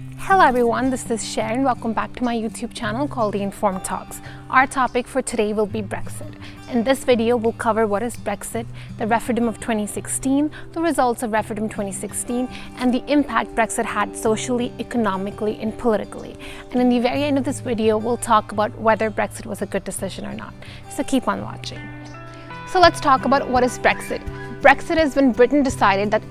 Hello everyone, this is Sharon. Welcome back to my YouTube channel called The Informed Talks. Our topic for today will be Brexit. In this video, we'll cover what is Brexit, the referendum of 2016, the results of referendum 2016, and the impact Brexit had socially, economically, and politically. And in the very end of this video, we'll talk about whether Brexit was a good decision or not. So keep on watching. So let's talk about what is Brexit. Brexit is when Britain decided that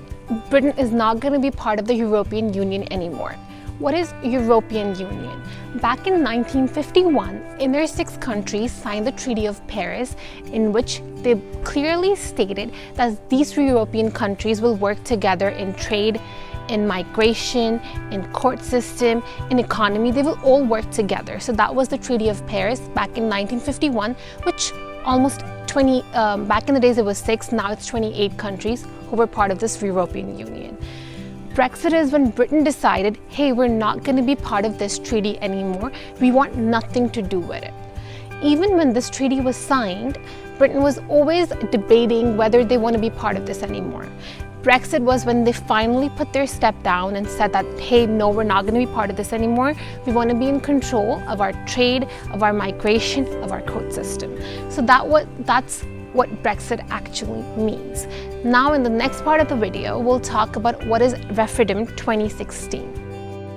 Britain is not going to be part of the European Union anymore. What is European Union? Back in 1951, inner six countries signed the Treaty of Paris, in which they clearly stated that these three European countries will work together in trade, in migration, in court system, in economy. They will all work together. So that was the Treaty of Paris back in 1951, which almost back in the days it was 6, now it's 28 countries who were part of this European Union. Brexit is when Britain decided, hey, we're not going to be part of this treaty anymore. We want nothing to do with it. Even when this treaty was signed, Britain was always debating whether they want to be part of this anymore. Brexit was when they finally put their step down and said that, hey, no, we're not going to be part of this anymore. We want to be in control of our trade, of our migration, of our court system. So that's what Brexit actually means. Now in the next part of the video, we'll talk about what is referendum 2016.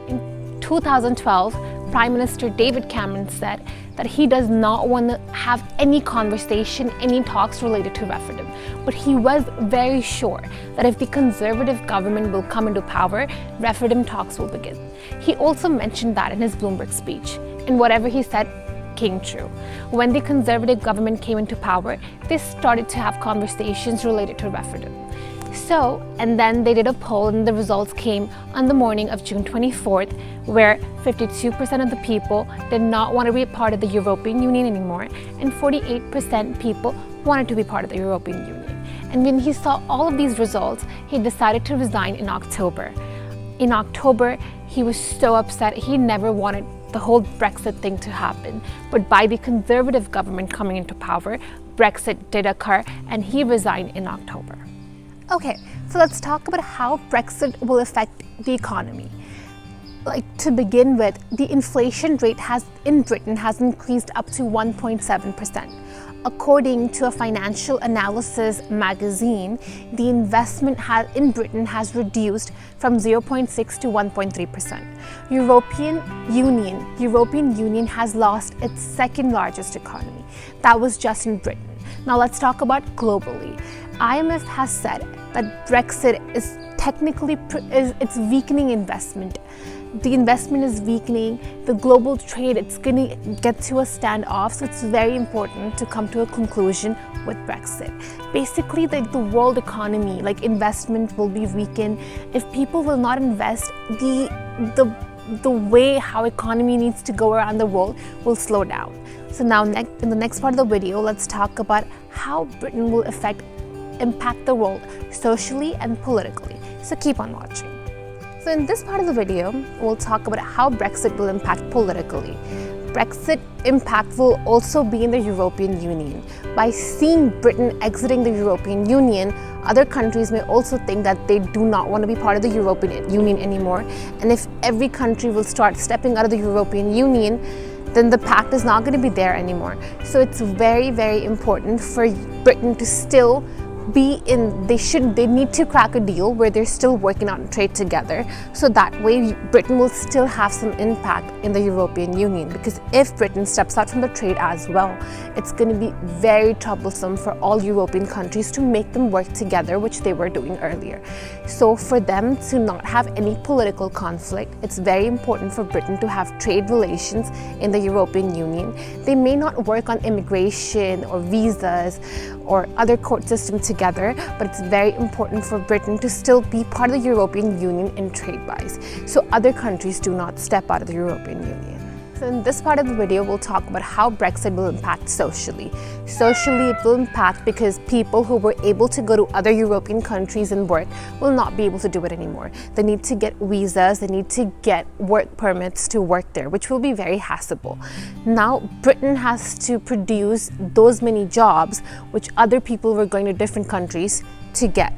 In 2012, Prime Minister David Cameron said that he does not want to have any conversation, any talks related to referendum. But he was very sure that if the Conservative government will come into power, referendum talks will begin. He also mentioned that in his Bloomberg speech, and whatever he said came true. When the Conservative government came into power, they started to have conversations related to referendum. And then they did a poll and the results came on the morning of June 24th, where 52% of the people did not want to be a part of the European Union anymore, and 48% people wanted to be part of the European Union. And when he saw all of these results, he decided to resign in October. In October, he was so upset. He never wanted the whole Brexit thing to happen. But by the Conservative government coming into power, Brexit did occur and he resigned in October. Okay, so let's talk about how Brexit will affect the economy. To begin with, the inflation rate in Britain has increased up to 1.7%. According to a financial analysis magazine, the investment in Britain has reduced from 0.6 to 1.3%. European Union has lost its second largest economy. That was just in Britain. Now let's talk about globally. IMF has said that Brexit is technically it's weakening investment. The investment is weakening, the global trade, it's going to get to a standoff, so it's very important to come to a conclusion with Brexit. Basically, the world economy, investment will be weakened. If people will not invest, the way how economy needs to go around the world will slow down. So now in the next part of the video, let's talk about how Britain will impact the world socially and politically. So keep on watching. So in this part of the video, we'll talk about how Brexit will impact politically. Brexit impact will also be in the European Union. By seeing Britain exiting the European Union, other countries may also think that they do not want to be part of the European Union anymore. And if every country will start stepping out of the European Union, then the pact is not going to be there anymore. So it's very, very important for Britain to still they need to crack a deal where they're still working on trade together, so that way Britain will still have some impact in the European Union. Because if Britain steps out from the trade as well, it's going to be very troublesome for all European countries to make them work together, which they were doing earlier. So for them to not have any political conflict, it's very important for Britain to have trade relations in the European Union. They may not work on immigration or visas or other court systems together, but it's very important for Britain to still be part of the European Union in trade-wise, so other countries do not step out of the European Union. So in this part of the video, we'll talk about how Brexit will impact socially. Socially, it will impact because people who were able to go to other European countries and work will not be able to do it anymore. They need to get visas, they need to get work permits to work there, which will be very hassleable. Now, Britain has to produce those many jobs which other people were going to different countries to get.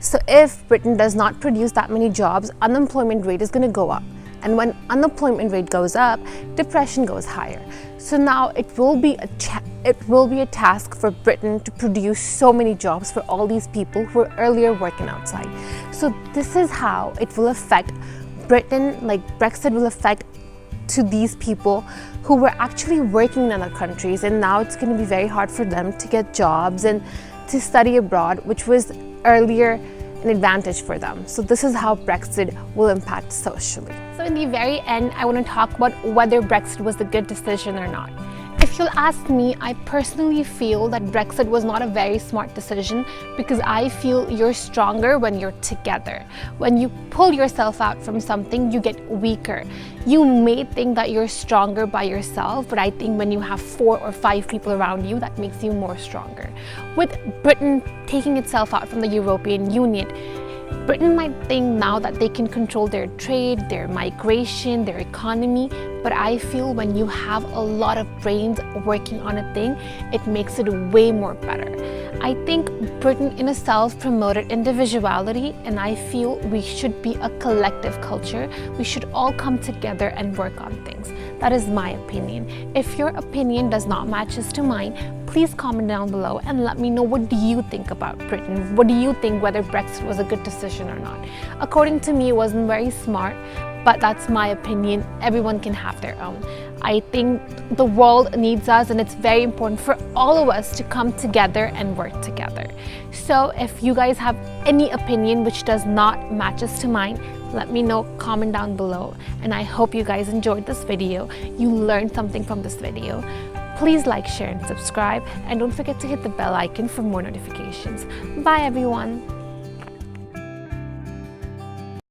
So if Britain does not produce that many jobs, unemployment rate is going to go up. And when unemployment rate goes up, depression goes higher. So now it will be a task for Britain to produce so many jobs for all these people who were earlier working outside. So this is how it will affect Britain, like Brexit will affect to these people who were actually working in other countries, and now it's going to be very hard for them to get jobs and to study abroad, which was earlier an advantage for them. So this is how Brexit will impact socially. So in the very end, I want to talk about whether Brexit was a good decision or not. If you'll ask me, I personally feel that Brexit was not a very smart decision, because I feel you're stronger when you're together. When you pull yourself out from something, you get weaker. You may think that you're stronger by yourself, but I think when you have 4 or 5 people around you, that makes you more stronger. With Britain taking itself out from the European Union, Britain might think now that they can control their trade, their migration, their economy, but I feel when you have a lot of brains working on a thing, it makes it way more better. I think Britain in itself promoted individuality, and I feel we should be a collective culture. We should all come together and work on things. That is my opinion. If your opinion does not match to mine, please comment down below and let me know, what do you think about Britain? What do you think, whether Brexit was a good decision or not? According to me, it wasn't very smart, but that's my opinion. Everyone can have their own. I think the world needs us, and it's very important for all of us to come together and work together. So if you guys have any opinion which does not match to mine, let me know, comment down below. And I hope you guys enjoyed this video. You learned something from this video. Please like, share, and subscribe. And don't forget to hit the bell icon for more notifications. Bye, everyone.